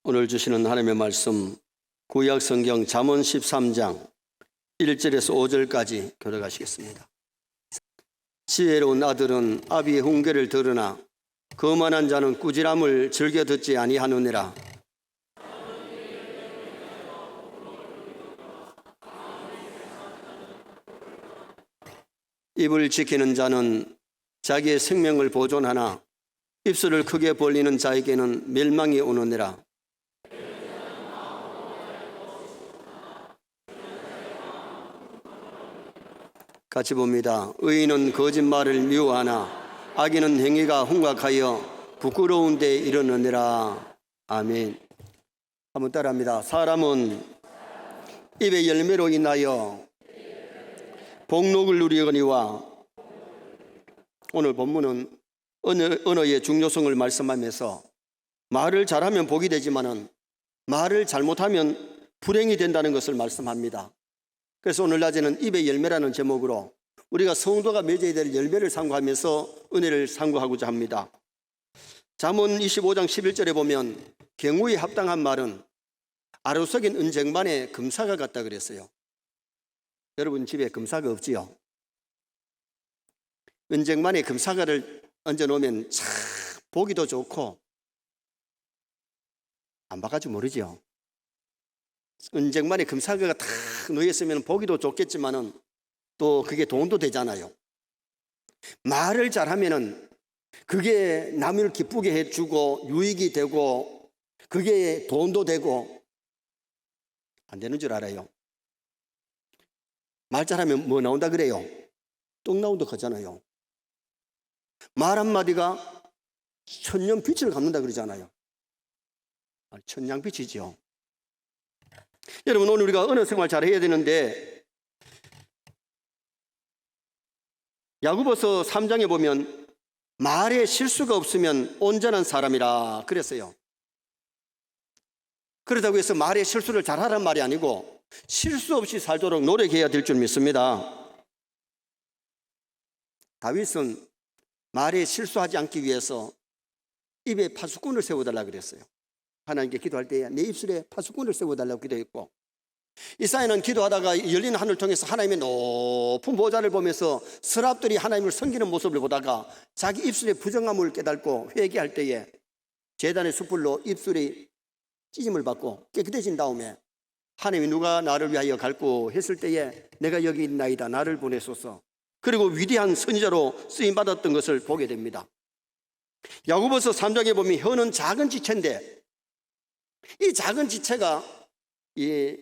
오늘 주시는 하나님의 말씀 구약 성경 잠언 13장 1절에서 5절까지 교독하시겠습니다. 지혜로운 아들은 아비의 훈계를 들으나 거만한 자는 꾸지람을 즐겨 듣지 아니하느니라. 입을 지키는 자는 자기의 생명을 보존하나 입술을 크게 벌리는 자에게는 멸망이 오느니라. 같이 봅니다. 의인은 거짓말을 미워하나 악인은 행위가 흉악하여 부끄러운 데 이르느니라. 아멘. 한번 따라합니다. 사람은 입의 열매로 인하여 복록을 누리거니와. 오늘 본문은 언어의 중요성을 말씀하면서 말을 잘하면 복이 되지만은 말을 잘못하면 불행이 된다는 것을 말씀합니다. 그래서 오늘 낮에는 입의 열매라는 제목으로 우리가 성도가 맺어야 될 열매를 상고하면서 은혜를 상고하고자 합니다. 잠언 25장 11절에 보면 경우에 합당한 말은 아로석인 은쟁반에 금사가 같다 그랬어요. 여러분 집에 금사가 없지요? 은쟁반에 금사과를 얹어 놓으면 참 보기도 좋고, 안 봐가지고 모르지요. 은쟁반에 금사과가 탁 놓여있으면 보기도 좋겠지만은 또 그게 돈도 되잖아요. 말을 잘하면은 그게 남을 기쁘게 해주고 유익이 되고 그게 돈도 되고. 안 되는 줄 알아요. 말 잘하면 뭐 나온다 그래요? 똥 나온다 하잖아요. 말 한마디가 천년 빛을 갚는다 그러잖아요. 천냥빛이죠. 여러분, 오늘 우리가 언어 생활 잘 해야 되는데 야고보서 3장에 보면 말에 실수가 없으면 온전한 사람이라 그랬어요. 그렇다고 해서 말에 실수를 잘하란 말이 아니고 실수 없이 살도록 노력해야 될 줄 믿습니다. 다윗은 말에 실수하지 않기 위해서 입에 파수꾼을 세워달라고 그랬어요. 하나님께 기도할 때 내 입술에 파수꾼을 세워달라고 기도했고, 이사야는 기도하다가 열린 하늘을 통해서 하나님의 높은 보좌를 보면서 서랍들이 하나님을 섬기는 모습을 보다가 자기 입술에 부정함을 깨닫고 회개할 때에 제단의 숯불로 입술에 찢음을 받고 깨끗해진 다음에 하나님이 누가 나를 위하여 갈고 했을 때에 내가 여기 있나이다, 나를 보내소서. 그리고 위대한 선지자로 쓰임받았던 것을 보게 됩니다. 야고보서 3장에 보면 혀는 작은 지체인데 이 작은 지체가 이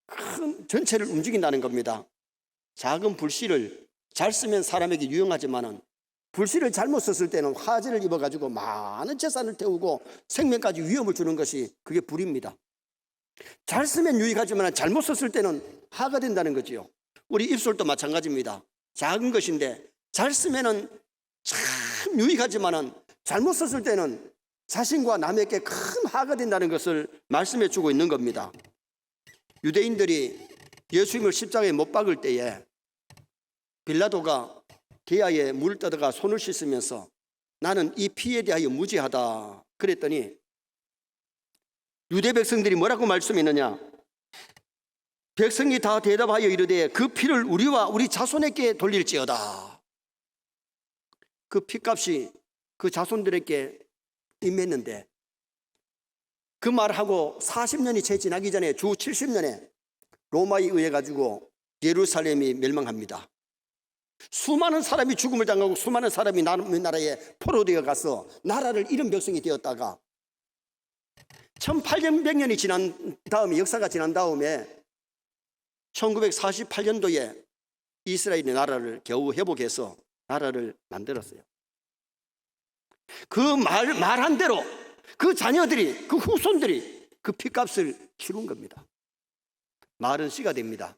큰 전체를 움직인다는 겁니다. 작은 불씨를 잘 쓰면 사람에게 유용하지만은 불씨를 잘못 썼을 때는 화재를 입어가지고 많은 재산을 태우고 생명까지 위험을 주는 것이 그게 불입니다. 잘 쓰면 유익하지만 잘못 썼을 때는 화가 된다는 거지요. 우리 입술도 마찬가지입니다. 작은 것인데 잘 쓰면은 참 유익하지만은 잘못 썼을 때는 자신과 남에게 큰 화가 된다는 것을 말씀해 주고 있는 겁니다. 유대인들이 예수님을 십자가에 못 박을 때에 빌라도가 게하에 물을 떠다가 손을 씻으면서 나는 이 피에 대하여 무죄하다 그랬더니 유대 백성들이 뭐라고 말씀했느냐? 백성이 다 대답하여 이르되 그 피를 우리와 우리 자손에게 돌릴지어다. 그 피값이 그 자손들에게 임했는데 그 말하고 40년이 채 지나기 전에 주 70년에 로마에 의해 가지고 예루살렘이 멸망합니다. 수많은 사람이 죽음을 당하고 수많은 사람이 남의 나라에 포로되어 가서 나라를 잃은 백성이 되었다가 1800년이 지난 다음에, 역사가 지난 다음에 1948년도에 이스라엘의 나라를 겨우 회복해서 나라를 만들었어요. 그 말한 대로 그 자녀들이, 그 후손들이 그 피값을 치른 겁니다. 말은 씨가 됩니다.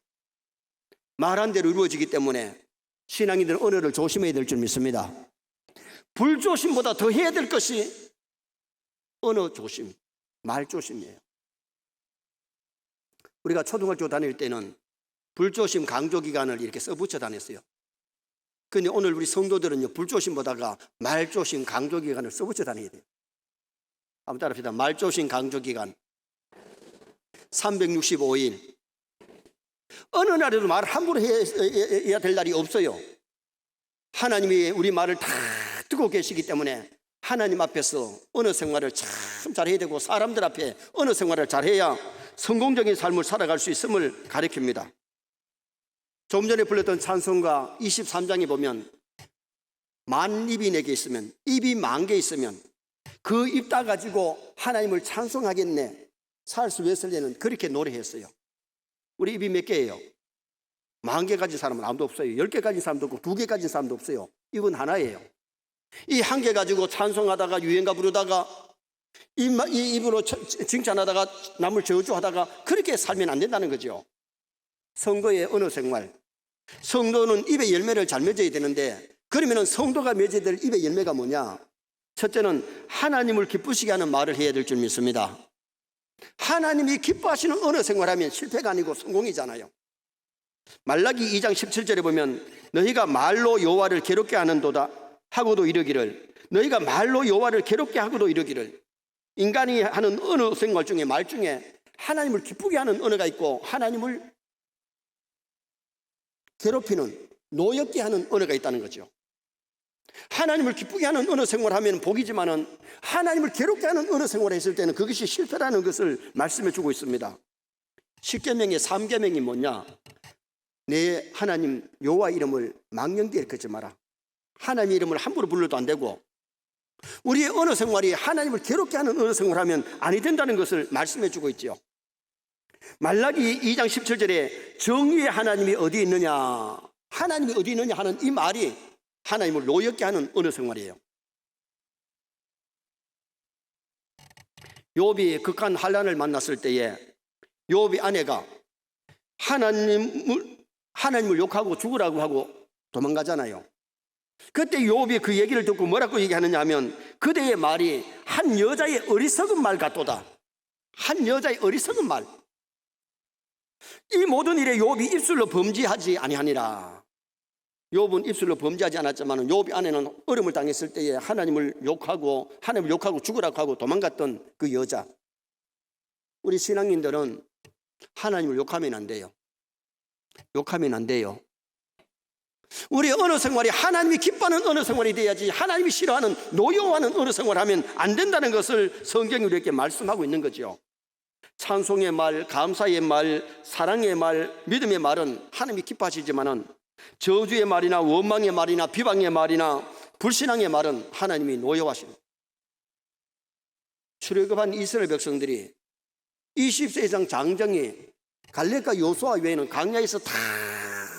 말한 대로 이루어지기 때문에 신앙인들은 언어를 조심해야 될 줄 믿습니다. 불조심보다 더 해야 될 것이 언어 조심, 말 조심이에요. 우리가 초등학교 다닐 때는 불조심 강조 기간을 이렇게 써붙여 다녔어요. 그런데 오늘 우리 성도들은요, 불조심보다가 말조심 강조 기간을 써붙여 다녀야 돼요. 한번 따라합시다. 말조심 강조기간 365일. 어느 날에도 말을 함부로 해야 될 날이 없어요. 하나님이 우리 말을 다 듣고 계시기 때문에 하나님 앞에서 언어 생활을 참 잘해야 되고, 사람들 앞에 언어 생활을 잘해야 성공적인 삶을 살아갈 수 있음을 가르칩니다. 조금 전에 불렀던 찬송가 23장에 보면 만 입이 내게 있으면, 입이 만 개 있으면 그 입 다 가지고 하나님을 찬송하겠네, 찰스 웨슬리는 그렇게 노래했어요. 우리 입이 몇 개예요? 10,000개 가진 사람은 아무도 없어요. 10개 가진 사람도 없고 2개 가진 사람도 없어요. 입은 하나예요. 이 한 개 가지고 찬송하다가 유행가 부르다가 이 입으로 칭찬하다가 남을 저주하다가 그렇게 살면 안 된다는 거죠. 성도의 언어 생활, 성도는 입의 열매를 잘 맺어야 되는데, 그러면 성도가 맺어야 될 입의 열매가 뭐냐? 첫째는 하나님을 기쁘시게 하는 말을 해야 될 줄 믿습니다. 하나님이 기뻐하시는 언어 생활하면 실패가 아니고 성공이잖아요. 말라기 2장 17절에 보면 너희가 말로 여호와를 괴롭게 하는도다 하고도 이르기를, 너희가 말로 여호와를 괴롭게 하고도 이르기를. 인간이 하는 언어 생활 중에 말 중에 하나님을 기쁘게 하는 언어가 있고 하나님을 괴롭히는, 노엽게 하는 언어가 있다는 거죠. 하나님을 기쁘게 하는 언어 생활하면 복이지만은 하나님을 괴롭게 하는 언어 생활을 했을 때는 그것이 실패라는 것을 말씀해 주고 있습니다. 10계명의 3계명이 뭐냐? 내 하나님 여호와 이름을 망령되이 일컫지 마라. 하나님의 이름을 함부로 불러도 안 되고, 우리의 언어 생활이 하나님을 괴롭게 하는 언어 생활하면 아니 된다는 것을 말씀해 주고 있죠. 말라기 2장 17절에 정의의 하나님이 어디 있느냐, 하나님이 어디 있느냐 하는 이 말이 하나님을 노엽게 하는 언어 생활이에요. 욥이 극한 환난을 만났을 때에 욥이 아내가 하나님을 욕하고 죽으라고 하고 도망가잖아요. 그때 욥이 그 얘기를 듣고 뭐라고 얘기하느냐 하면, 그대의 말이 한 여자의 어리석은 말 같도다. 한 여자의 어리석은 말. 이 모든 일에 욥이 입술로 범죄하지 아니하니라. 욥은 입술로 범죄하지 않았지만 욥이 아내는 어려움을 당했을 때에 하나님을 욕하고 죽으라고 하고 도망갔던 그 여자. 우리 신앙인들은 하나님을 욕하면 안 돼요. 욕하면 안 돼요. 우리 언어 생활이 하나님이 기뻐하는 언어 생활이 돼야지, 하나님이 싫어하는 노여워하는 언어 생활을 하면 안 된다는 것을 성경이 우리에게 말씀하고 있는 거죠. 찬송의 말, 감사의 말, 사랑의 말, 믿음의 말은 하나님이 기뻐하시지만은 저주의 말이나 원망의 말이나 비방의 말이나 불신앙의 말은 하나님이 노여워하십니다. 출애굽한 이스라엘 백성들이 20세 이상 장정이 갈렙과 여호수아 외에는 광야에서 다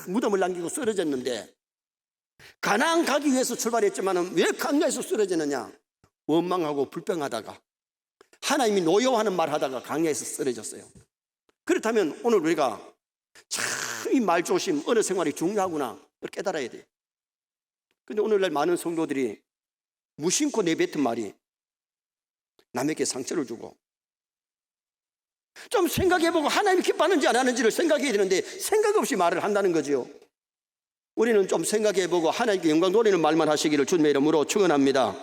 무덤을 남기고 쓰러졌는데, 가나안 가기 위해서 출발했지만 왜 광야에서 쓰러졌느냐? 원망하고 불평하다가 하나님이 노여워하는 말 하다가 광야에서 쓰러졌어요. 그렇다면 오늘 우리가 참 이 말조심, 언어 생활이 중요하구나 깨달아야 돼요. 그런데 오늘날 많은 성도들이 무심코 내뱉은 말이 남에게 상처를 주고, 좀 생각해보고 하나님이 기뻐하는지 안 하는지를 생각해야 되는데 생각 없이 말을 한다는 거죠. 우리는 좀 생각해보고 하나님께 영광 돌리는 말만 하시기를 주님의 이름으로 축원합니다.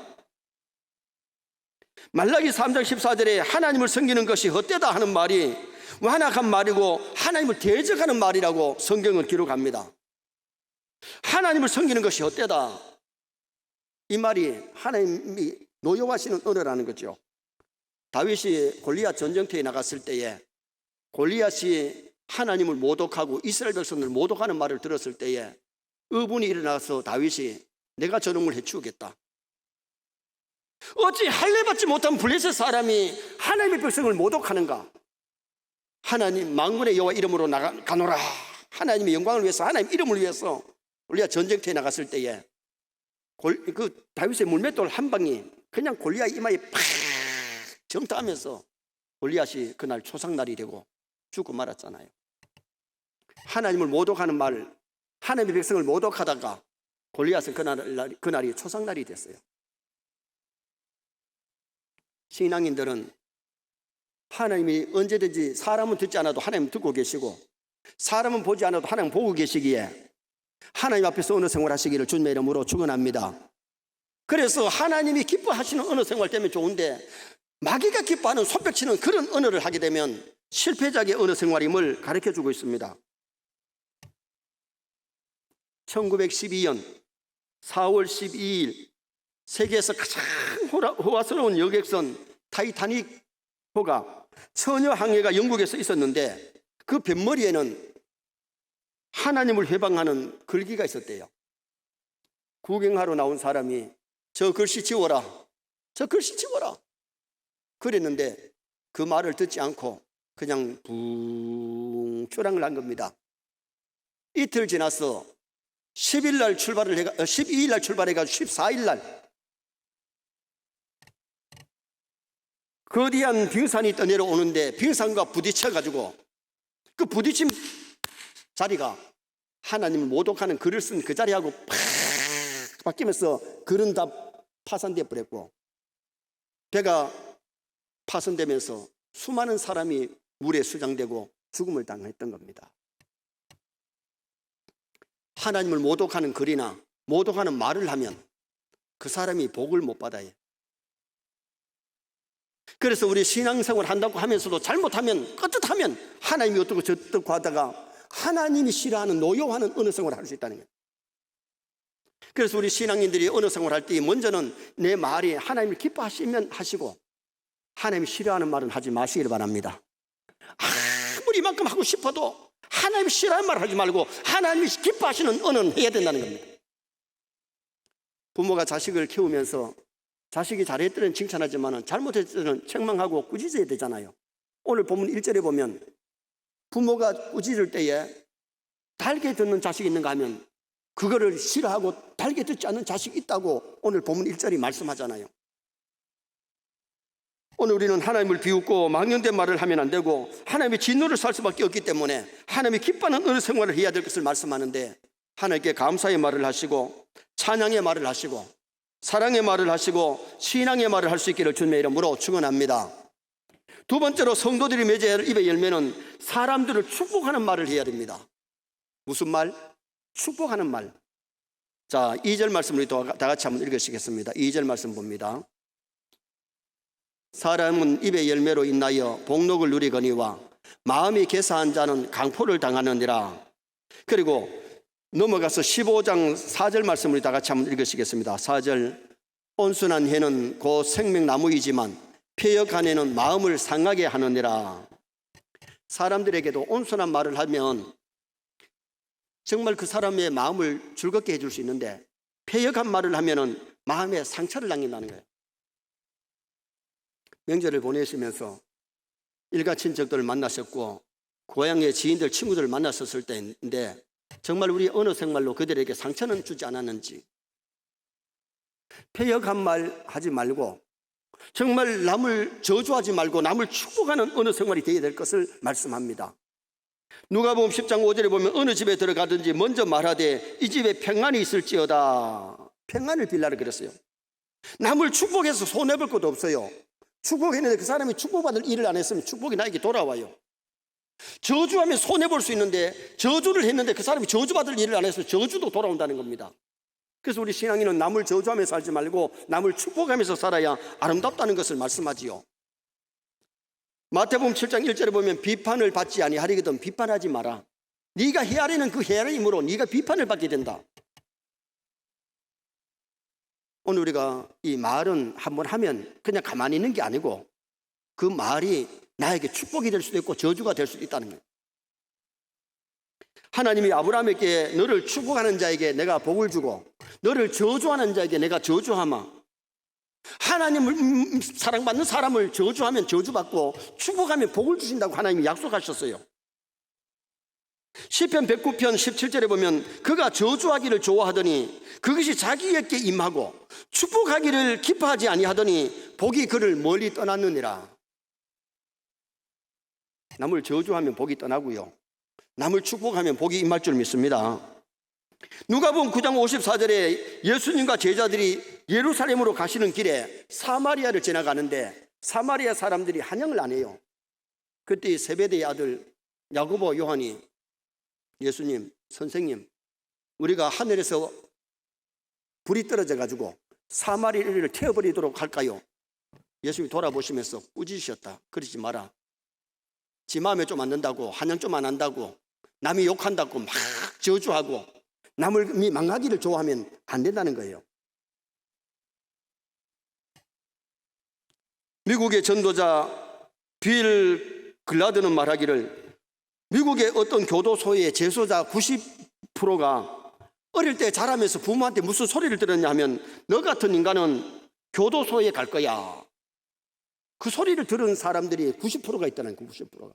말라기 3장 14절에 하나님을 섬기는 것이 헛되다 하는 말이 완악한 말이고 하나님을 대적하는 말이라고 성경을 기록합니다. 하나님을 섬기는 것이 헛되다, 이 말이 하나님이 노여워하시는 언어라는 거죠. 다윗이 골리앗 전쟁터에 나갔을 때에 골리앗이 하나님을 모독하고 이스라엘 백성을 모독하는 말을 들었을 때에 의분이 일어나서 다윗이 내가 저놈을 해치우겠다. 어찌 할례받지 못한 블레셋 사람이 하나님의 백성을 모독하는가? 하나님 만군의 여호와 이름으로 가노라. 하나님의 영광을 위해서, 하나님 이름을 위해서 골리앗 전쟁터에 나갔을 때에 그 다윗의 물맷돌 한 방이 그냥 골리앗 이마에 팍 정타하면서 골리앗이 그날 초상날이 되고 죽고 말았잖아요. 하나님을 모독하는 말, 하나님의 백성을 모독하다가 골리앗은 그날이 초상날이 됐어요. 신앙인들은 하나님이 언제든지 사람은 듣지 않아도 하나님 듣고 계시고 사람은 보지 않아도 하나님 보고 계시기에 하나님 앞에서 언어 생활 하시기를 주님의 이름으로 축원합니다. 그래서 하나님이 기뻐하시는 언어 생활 때문에 좋은데 마귀가 기뻐하는 손뼉치는 그런 언어를 하게 되면 실패작의 언어 생활임을 가르쳐주고 있습니다. 1912년 4월 12일 세계에서 가장 호화스러운 여객선 타이타닉호가 처녀 항해가 영국에서 있었는데 그 뱃머리에는 하나님을 회방하는 글귀가 있었대요. 구경하러 나온 사람이 저 글씨 지워라, 저 글씨 지워라 그랬는데 그 말을 듣지 않고 그냥 붕 출항을 한 겁니다. 이틀 지나서 12일 날 출발해가지고 14일 날 거대한 빙산이 떠내려오는데 빙산과 부딪혀가지고 그 부딪힌 자리가 하나님을 모독하는 글을 쓴 그 자리하고 팍 바뀌면서 글은 다 파산돼 버렸고 배가 파손되면서 수많은 사람이 물에 수장되고 죽음을 당했던 겁니다. 하나님을 모독하는 글이나 모독하는 말을 하면 그 사람이 복을 못 받아요. 그래서 우리 신앙생활 한다고 하면서도 잘못하면 끄떡하면 하나님이 어떻고 저떻고 하다가 하나님이 싫어하는 노여워하는 언어 생활을 할 수 있다는 거예요. 그래서 우리 신앙인들이 언어 생활할 때 먼저는 내 말이 하나님을 기뻐하시면 하시고 하나님이 싫어하는 말은 하지 마시길 바랍니다. 아무리 이만큼 하고 싶어도 하나님이 싫어하는 말을 하지 말고 하나님이 기뻐하시는 언어는 해야 된다는 겁니다. 부모가 자식을 키우면서 자식이 잘했을 때는 칭찬하지만 잘못했을 때는 책망하고 꾸짖어야 되잖아요. 오늘 본문 1절에 보면 부모가 꾸짖을 때에 달게 듣는 자식이 있는가 하면 그거를 싫어하고 달게 듣지 않는 자식이 있다고 오늘 본문 1절이 말씀하잖아요. 오늘 우리는 하나님을 비웃고 망령된 말을 하면 안 되고 하나님의 진노를 살 수밖에 없기 때문에 하나님이 기뻐하는 어느 생활을 해야 될 것을 말씀하는데 하나님께 감사의 말을 하시고 찬양의 말을 하시고 사랑의 말을 하시고 신앙의 말을 할 수 있기를 주님의 이름으로 축원합니다. 두 번째로 성도들이 맺어야 할 입의 열매는 사람들을 축복하는 말을 해야 됩니다. 무슨 말? 축복하는 말. 자, 2절 말씀 우리 다 같이 한번 읽으시겠습니다. 2절 말씀 봅니다. 사람은 입의 열매로 인하여 복록을 누리거니와 마음이 개사한 자는 강포를 당하느니라. 그리고 넘어가서 15장 4절 말씀 우리 다 같이 한번 읽으시겠습니다. 4절 온순한 해는 곧 생명나무이지만 폐역한 해는 마음을 상하게 하느니라. 사람들에게도 온순한 말을 하면 정말 그 사람의 마음을 즐겁게 해줄 수 있는데 폐역한 말을 하면 마음에 상처를 남긴다는 거예요. 명절을 보내시면서 일가 친척들을 만나셨고 고향의 지인들 친구들을 만났었을 때인데 정말 우리 언어 생활로 그들에게 상처는 주지 않았는지 폐역한 말 하지 말고 정말 남을 저주하지 말고 남을 축복하는 언어 생활이 되어야 될 것을 말씀합니다. 누가복음 10장 5절에 보면 어느 집에 들어가든지 먼저 말하되 이 집에 평안이 있을지어다. 평안을 빌라라 그랬어요. 남을 축복해서 손해볼 것도 없어요. 축복했는데 그 사람이 축복받을 일을 안 했으면 축복이 나에게 돌아와요. 저주하면 손해볼 수 있는데 저주를 했는데 그 사람이 저주받을 일을 안 했으면 저주도 돌아온다는 겁니다. 그래서 우리 신앙인은 남을 저주하면서 살지 말고 남을 축복하면서 살아야 아름답다는 것을 말씀하지요. 마태복음 7장 1절에 보면 비판을 받지 아니하리거든 비판하지 마라. 네가 헤아리는 그 헤아림으로 네가 비판을 받게 된다. 오늘 우리가 이 말은 한번 하면 그냥 가만히 있는 게 아니고 그 말이 나에게 축복이 될 수도 있고 저주가 될 수도 있다는 거예요. 하나님이 아브라함에게 너를 축복하는 자에게 내가 복을 주고 너를 저주하는 자에게 내가 저주하마. 하나님을 사랑받는 사람을 저주하면 저주받고 축복하면 복을 주신다고 하나님이 약속하셨어요. 시편 109편 17절에 보면 그가 저주하기를 좋아하더니 그것이 자기에게 임하고 축복하기를 기뻐하지 아니하더니 복이 그를 멀리 떠났느니라. 남을 저주하면 복이 떠나고요 남을 축복하면 복이 임할 줄 믿습니다. 누가복음 9장 54절에 예수님과 제자들이 예루살렘으로 가시는 길에 사마리아를 지나가는데 사마리아 사람들이 환영을 안 해요. 그때 세베대의 아들 야고보 요한이 예수님, 선생님, 우리가 하늘에서 불이 떨어져 가지고 사마리아를 태워버리도록 할까요? 예수님이 돌아보시면서 꾸짖으셨다. 그러지 마라. 지 마음에 좀 안 든다고, 한양 좀 안 한다고, 남이 욕한다고 막 저주하고 남을 망하기를 좋아하면 안 된다는 거예요. 미국의 전도자 빌 글라드는 말하기를, 미국의 어떤 교도소의 재소자 90%가 어릴 때 자라면서 부모한테 무슨 소리를 들었냐 하면, 너 같은 인간은 교도소에 갈 거야. 그 소리를 들은 사람들이 90%가 있다는 거예요. 90%가.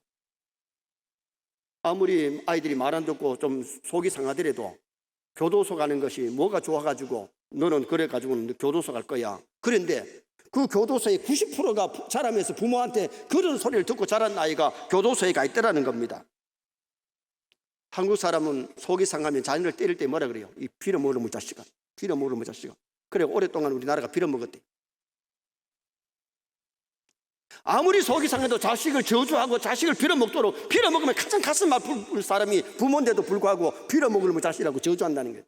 아무리 아이들이 말 안 듣고 좀 속이 상하더라도 교도소 가는 것이 뭐가 좋아가지고 너는 그래가지고는 교도소 갈 거야. 그런데 그 교도소의 90%가 자라면서 부모한테 그런 소리를 듣고 자란 아이가 교도소에 가 있다는 겁니다. 한국 사람은 속이 상하면 자녀를 때릴 때 뭐라 그래요? 이 빌어먹으려면 자식아, 빌어먹으려면 자식아. 그래 오랫동안 우리나라가 빌어먹었대. 아무리 속이 상해도 자식을 저주하고 자식을 빌어먹도록, 빌어먹으면 가장 가슴 아플 사람이 부모인데도 불구하고 빌어먹으려면 자식이라고 저주한다는 거예요.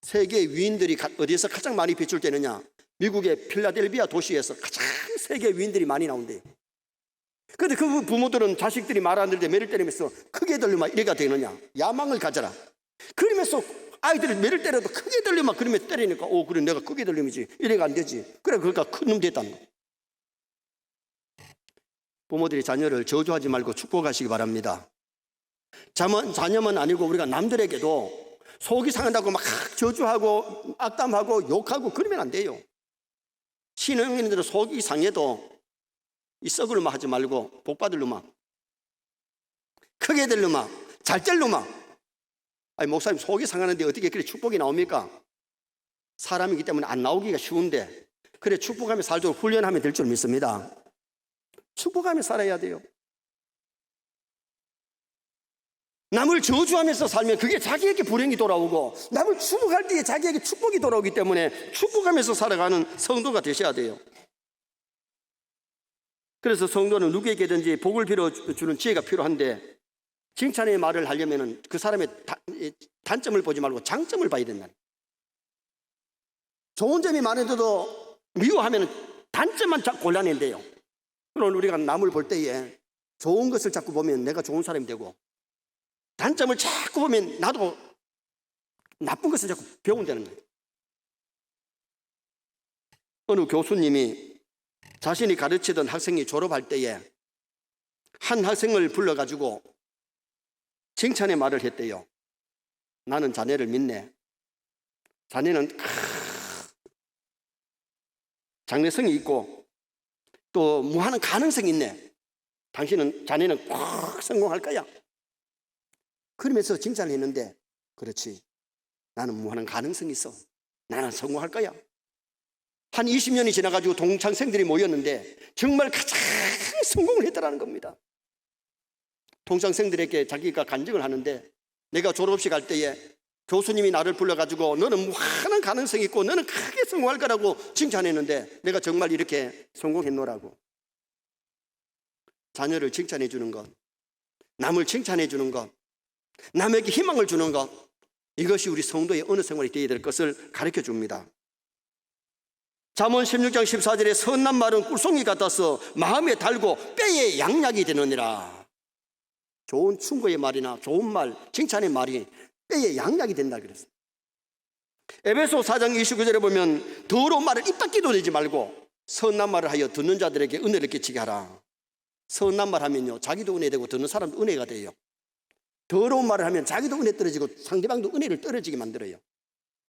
세계 위인들이 어디에서 가장 많이 배출되느냐? 미국의 필라델피아 도시에서 가장 세계 위인들이 많이 나온대요. 그런데 그 부모들은 자식들이 말 안 들을 때 매를 때리면서 크게 들리면 이래가 되느냐? 야망을 가져라. 그러면서 아이들이 매를 때려도 크게 들리면 그러면 때리니까 그래 내가 크게 들리면지 이래가 안 되지. 그래 그러니까 큰 놈 됐다는 거. 부모들이 자녀를 저주하지 말고 축복하시기 바랍니다. 자녀만 아니고 우리가 남들에게도 속이 상한다고 막 저주하고 악담하고 욕하고 그러면 안 돼요. 신앙인들은 속이 상해도 이 썩을 놈 하지 말고 복 받을 놈아, 크게 될 놈아, 잘 될 놈아. 아니 목사님 속이 상하는데 어떻게 그렇게 축복이 나옵니까? 사람이기 때문에 안 나오기가 쉬운데, 그래 축복하며 살도록 훈련하면 될 줄 믿습니다. 축복하며 살아야 돼요. 남을 저주하면서 살면 그게 자기에게 불행이 돌아오고, 남을 축복할 때에 자기에게 축복이 돌아오기 때문에 축복하면서 살아가는 성도가 되셔야 돼요. 그래서 성도는 누구에게든지 복을 빌어주는 지혜가 필요한데, 칭찬의 말을 하려면 그 사람의 단점을 보지 말고 장점을 봐야 된다. 좋은 점이 많은데도 미워하면 단점만 골라낸대요. 그럼 우리가 남을 볼 때에 좋은 것을 자꾸 보면 내가 좋은 사람이 되고, 단점을 자꾸 보면 나도 나쁜 것을 자꾸 배운다는 거예요. 어느 교수님이 자신이 가르치던 학생이 졸업할 때에 한 학생을 불러가지고 칭찬의 말을 했대요. 나는 자네를 믿네. 자네는 장래성이 있고 또 무한한 가능성이 있네. 자네는 꼭 성공할 거야. 그러면서 칭찬을 했는데, 그렇지, 나는 무한한 가능성이 있어. 나는 성공할 거야. 한 20년이 지나가지고 동창생들이 모였는데 정말 가장 성공을 했다는 겁니다. 동창생들에게 자기가 간증을 하는데, 내가 졸업식 할 때에 교수님이 나를 불러가지고 너는 무한한 가능성이 있고 너는 크게 성공할 거라고 칭찬했는데 내가 정말 이렇게 성공했노라고. 자녀를 칭찬해 주는 것, 남을 칭찬해 주는 것, 남에게 희망을 주는 것, 이것이 우리 성도의 어느 생활이 되어야 될 것을 가르쳐 줍니다. 잠언 16장 14절에 선한 말은 꿀송이 같아서 마음에 달고 뼈에 양약이 되느니라. 좋은 충고의 말이나 좋은 말, 칭찬의 말이 뼈에 양약이 된다 그랬어요. 에베소 4장 29절에 보면 더러운 말을 입 닫기도 내지 말고 선한 말을 하여 듣는 자들에게 은혜를 끼치게 하라. 선한 말 하면요, 자기도 은혜 되고 듣는 사람도 은혜가 돼요. 더러운 말을 하면 자기도 은혜 떨어지고 상대방도 은혜를 떨어지게 만들어요.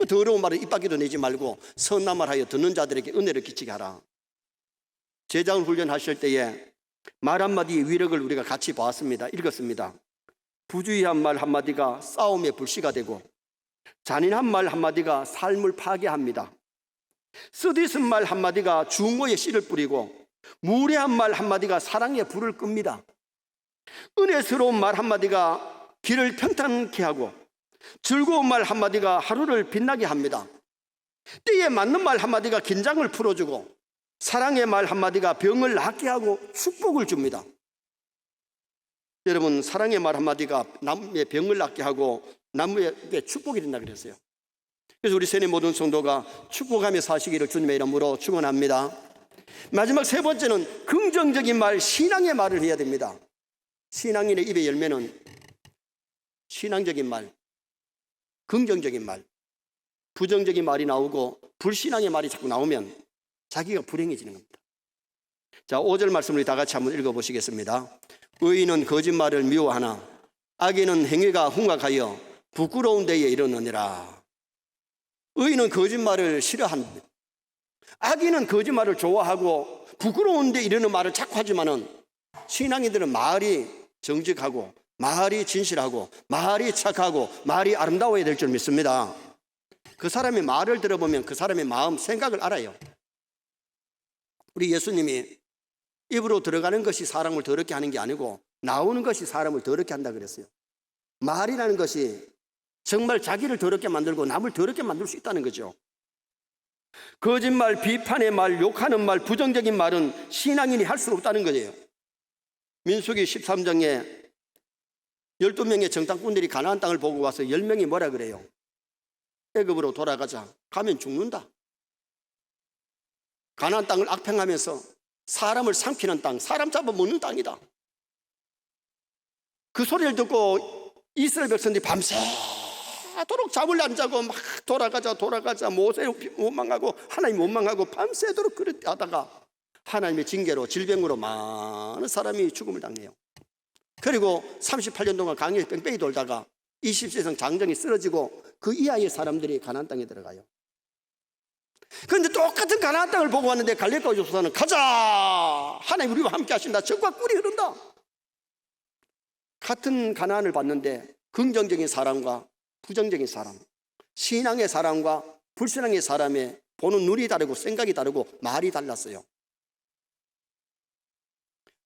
더러운 말을 입 밖에도 내지 말고 선한 말 하여 듣는 자들에게 은혜를 끼치게 하라. 제자훈 훈련하실 때에 말 한마디의 위력을 우리가 같이 보았습니다. 읽었습니다. 부주의한 말 한마디가 싸움의 불씨가 되고, 잔인한 말 한마디가 삶을 파괴합니다. 쓰디쓴 말 한마디가 중고에 씨를 뿌리고, 무례한 말 한마디가 사랑의 불을 끕니다. 은혜스러운 말 한마디가 길을 평탄케 하고, 즐거운 말 한마디가 하루를 빛나게 합니다. 때에 맞는 말 한마디가 긴장을 풀어주고, 사랑의 말 한마디가 병을 낫게 하고 축복을 줍니다. 여러분, 사랑의 말 한마디가 남의 병을 낫게 하고 남에게 축복이 된다 그랬어요. 그래서 우리 세네 모든 성도가 축복하며 사시기를 주님의 이름으로 축원합니다. 마지막 세 번째는 긍정적인 말, 신앙의 말을 해야 됩니다. 신앙인의 입에 열매는 신앙적인 말, 긍정적인 말, 부정적인 말이 나오고 불신앙의 말이 자꾸 나오면 자기가 불행해지는 겁니다. 자, 5절 말씀을 다 같이 한번 읽어보시겠습니다. 의인은 거짓말을 미워하나 악인은 행위가 흉악하여 부끄러운 데에 이르느니라. 의인은 거짓말을 싫어합니다. 악인은 거짓말을 좋아하고 부끄러운 데 이르는 말을 자꾸 하지만은 신앙인들은 말이 정직하고 말이 진실하고 말이 착하고 말이 아름다워야 될 줄 믿습니다. 그 사람의 말을 들어보면 그 사람의 마음, 생각을 알아요. 우리 예수님이 입으로 들어가는 것이 사람을 더럽게 하는 게 아니고 나오는 것이 사람을 더럽게 한다 그랬어요. 말이라는 것이 정말 자기를 더럽게 만들고 남을 더럽게 만들 수 있다는 거죠. 거짓말, 비판의 말, 욕하는 말, 부정적인 말은 신앙인이 할 수 없다는 거예요. 민수기 13장에 12명의 정탐꾼들이 가나안 땅을 보고 와서 10명이 뭐라 그래요? 애굽으로 돌아가자. 가면 죽는다. 가나안 땅을 악평하면서 사람을 삼키는 땅, 사람 잡아먹는 땅이다. 그 소리를 듣고 이스라엘 백성들이 밤새도록 잠을 안 자고 막 돌아가자 모세 원망하고 하나님 원망하고 밤새도록 그렇게 하다가 하나님의 징계로 질병으로 많은 사람이 죽음을 당해요. 그리고 38년 동안 강야에 뺑뺑이 돌다가 20세성 장정이 쓰러지고 그 이하의 사람들이 가나안 땅에 들어가요. 그런데 똑같은 가나안 땅을 보고 왔는데 갈렙과 여호수아는 가자, 하나님 우리와 함께 하신다, 적과 꿀이 흐른다. 같은 가나안을 봤는데 긍정적인 사람과 부정적인 사람, 신앙의 사람과 불신앙의 사람의 보는 눈이 다르고 생각이 다르고 말이 달랐어요.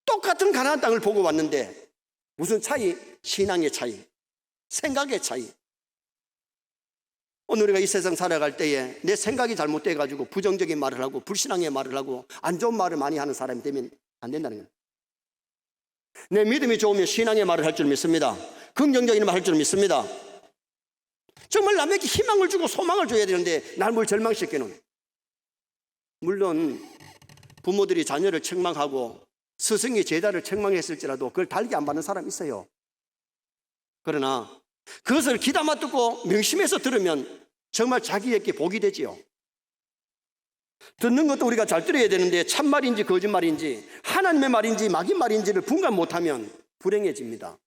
똑같은 가나안 땅을 보고 왔는데 무슨 차이? 신앙의 차이, 생각의 차이. 오늘 우리가 이 세상 살아갈 때에 내 생각이 잘못돼가지고 부정적인 말을 하고 불신앙의 말을 하고 안 좋은 말을 많이 하는 사람이 되면 안 된다는 거예요. 내 믿음이 좋으면 신앙의 말을 할 줄 믿습니다. 긍정적인 말을 할 줄 믿습니다. 정말 남에게 희망을 주고 소망을 줘야 되는데 남을 절망시키는, 물론 부모들이 자녀를 책망하고 스승이 제자를 책망했을지라도 그걸 달게 안 받는 사람이 있어요. 그러나 그것을 귀담아 듣고 명심해서 들으면 정말 자기에게 복이 되지요. 듣는 것도 우리가 잘 들어야 되는데 참말인지 거짓말인지 하나님의 말인지 마귀 말인지를 분간 못하면 불행해집니다.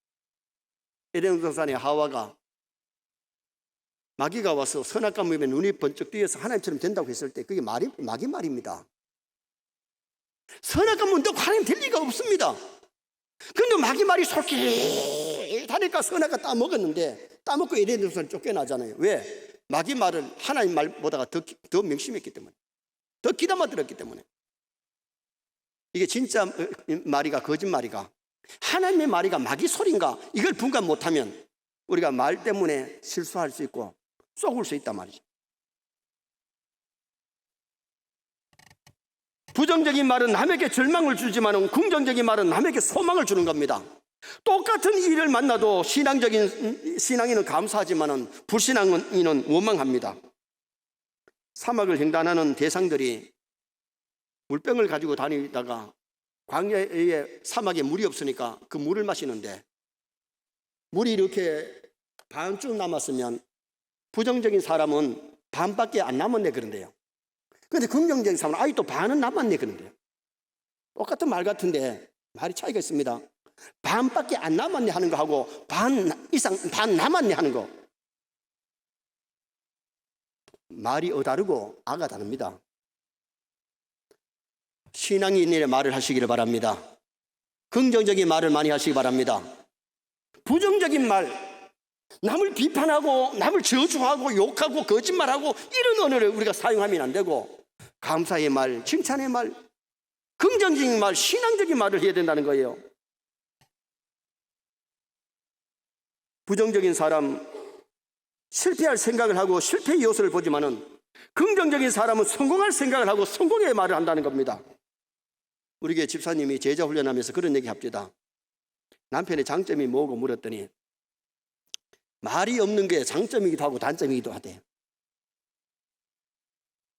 에덴 동산의 하와가 마귀가 와서 선악과 모임에 눈이 번쩍 뜨여서 하나님처럼 된다고 했을 때 그게 마귀 말입니다. 선악과 모임 듣고 하나님 될 리가 없습니다. 그런데 마귀 말이 솔깃하니까 선악과 따먹었는데 따먹고 에덴 동산을 쫓겨나잖아요. 왜? 마귀 말을 하나님 말보다가 더 명심했기 때문에, 더 귀담아 들었기 때문에. 이게 진짜 말이가 거짓말이가 하나님의 말이가 마귀 소리인가, 이걸 분간 못하면 우리가 말 때문에 실수할 수 있고 쏘을 수 있단 말이죠. 부정적인 말은 남에게 절망을 주지만 긍정적인 말은 남에게 소망을 주는 겁니다. 똑같은 일을 만나도 신앙인은 감사하지만 불신앙인은 원망합니다. 사막을 횡단하는 대상들이 물병을 가지고 다니다가 광야에 사막에 물이 없으니까 그 물을 마시는데 물이 이렇게 반쯤 남았으면 부정적인 사람은 반밖에 안 남았네 그런데요. 그런데 긍정적인 사람은 아직도 반은 남았네 그런데요. 똑같은 말 같은데 말이 차이가 있습니다. 반밖에 안 남았네 하는 거하고 반 이상 반 남았네 하는 거, 말이 다르고 아가 다릅니다. 신앙인의 말을 하시기를 바랍니다. 긍정적인 말을 많이 하시기 바랍니다. 부정적인 말, 남을 비판하고 남을 저주하고 욕하고 거짓말하고 이런 언어를 우리가 사용하면 안 되고 감사의 말, 칭찬의 말, 긍정적인 말, 신앙적인 말을 해야 된다는 거예요. 부정적인 사람, 실패할 생각을 하고 실패의 요소를 보지만은 긍정적인 사람은 성공할 생각을 하고 성공의 말을 한다는 겁니다. 우리 교회 집사님이 제자 훈련하면서 그런 얘기 합니다. 남편의 장점이 뭐고 물었더니 말이 없는 게 장점이기도 하고 단점이기도 하대.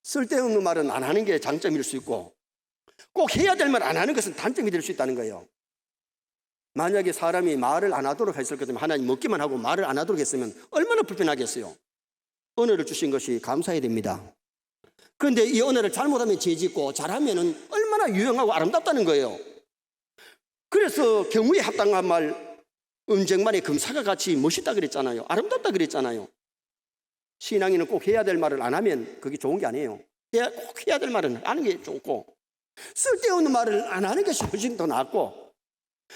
쓸데없는 말은 안 하는 게 장점일 수 있고 꼭 해야 될 말 안 하는 것은 단점이 될 수 있다는 거예요. 만약에 사람이 말을 안 하도록 했을 것 같으면 하나님 먹기만 하고 말을 안 하도록 했으면 얼마나 불편하겠어요. 언어를 주신 것이 감사해야 됩니다. 그런데 이 언어를 잘못하면 죄짓고 잘하면 얼마나 유용하고 아름답다는 거예요. 그래서 경우에 합당한 말, 은쟁반의 금사가 같이 멋있다 그랬잖아요. 아름답다 그랬잖아요. 신앙인은 꼭 해야 될 말을 안 하면 그게 좋은 게 아니에요. 꼭 해야 될 말은 하는 게 좋고, 쓸데없는 말을 안 하는 것이 훨씬 더 낫고.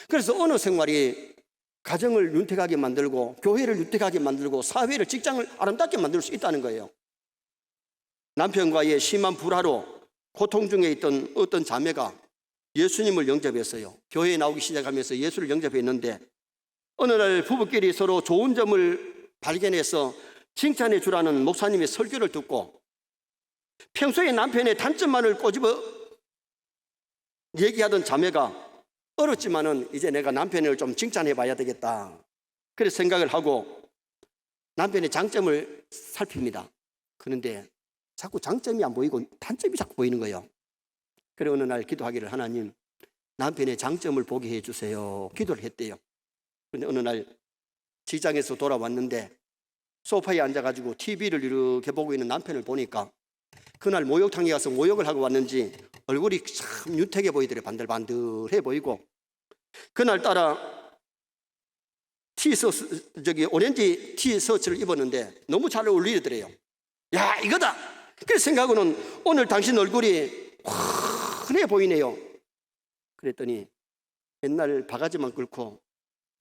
그래서 언어 생활이 가정을 윤택하게 만들고 교회를 윤택하게 만들고 사회를, 직장을 아름답게 만들 수 있다는 거예요. 남편과의 심한 불화로 고통 중에 있던 어떤 자매가 예수님을 영접했어요. 교회에 나오기 시작하면서 예수를 영접했는데 어느 날 부부끼리 서로 좋은 점을 발견해서 칭찬해 주라는 목사님의 설교를 듣고 평소에 남편의 단점만을 꼬집어 얘기하던 자매가 어렵지만은 이제 내가 남편을 좀 칭찬해 봐야 되겠다. 그래서 생각을 하고 남편의 장점을 살핍니다. 그런데 자꾸 장점이 안 보이고 단점이 자꾸 보이는 거예요. 그래 어느 날 기도하기를, 하나님 남편의 장점을 보게 해주세요. 기도를 했대요. 그런데 어느 날 직장에서 돌아왔는데 소파에 앉아가지고 TV를 이렇게 보고 있는 남편을 보니까 그날 목욕탕에 가서 목욕을 하고 왔는지 얼굴이 참 윤택해 보이더래. 반들반들해 보이고, 그날따라 오렌지 티셔츠를 입었는데 너무 잘 어울리더래요. 야, 이거다. 그래서 생각하고는 오늘 당신 얼굴이 환해 보이네요. 그랬더니 옛날 바가지만 끓고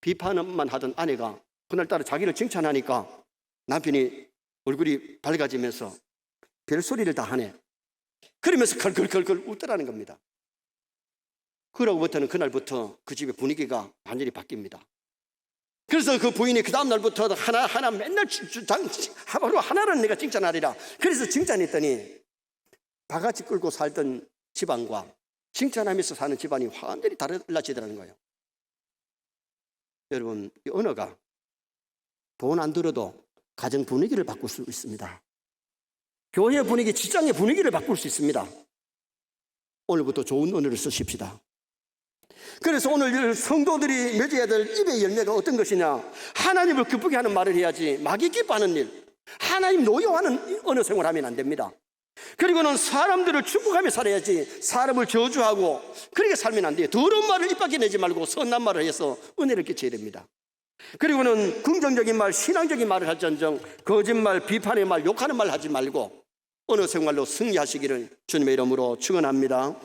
비판만 하던 아내가 그날따라 자기를 칭찬하니까 남편이 얼굴이 밝아지면서 별소리를 다 하네. 그러면서 걸걸걸걸 웃더라는 겁니다. 그러고부터는 그날부터 그 집의 분위기가 완전히 바뀝니다. 그래서 그 부인이 그 다음 날부터 하나 맨날 하루 하나는 내가 칭찬하리라. 그래서 칭찬했더니 바가지 끌고 살던 집안과 칭찬하면서 사는 집안이 완전히 달라지더라는 거예요. 여러분, 이 언어가 돈 안 들어도 가정 분위기를 바꿀 수 있습니다. 교회 분위기, 직장의 분위기를 바꿀 수 있습니다. 오늘부터 좋은 언어를 쓰십시다. 그래서 오늘 성도들이 맺어야 될 입의 열매가 어떤 것이냐? 하나님을 기쁘게 하는 말을 해야지 마귀 기뻐하는 일, 하나님 노여워하는 언어 생활하면 안 됩니다. 그리고는 사람들을 축복하며 살아야지 사람을 저주하고 그렇게 살면 안 돼요. 더러운 말을 입 밖에 내지 말고 선한 말을 해서 은혜를 끼쳐야 됩니다. 그리고는 긍정적인 말, 신앙적인 말을 할지언정 거짓말, 비판의 말, 욕하는 말 하지 말고 언어 생활로 승리하시기를 주님의 이름으로 축원합니다.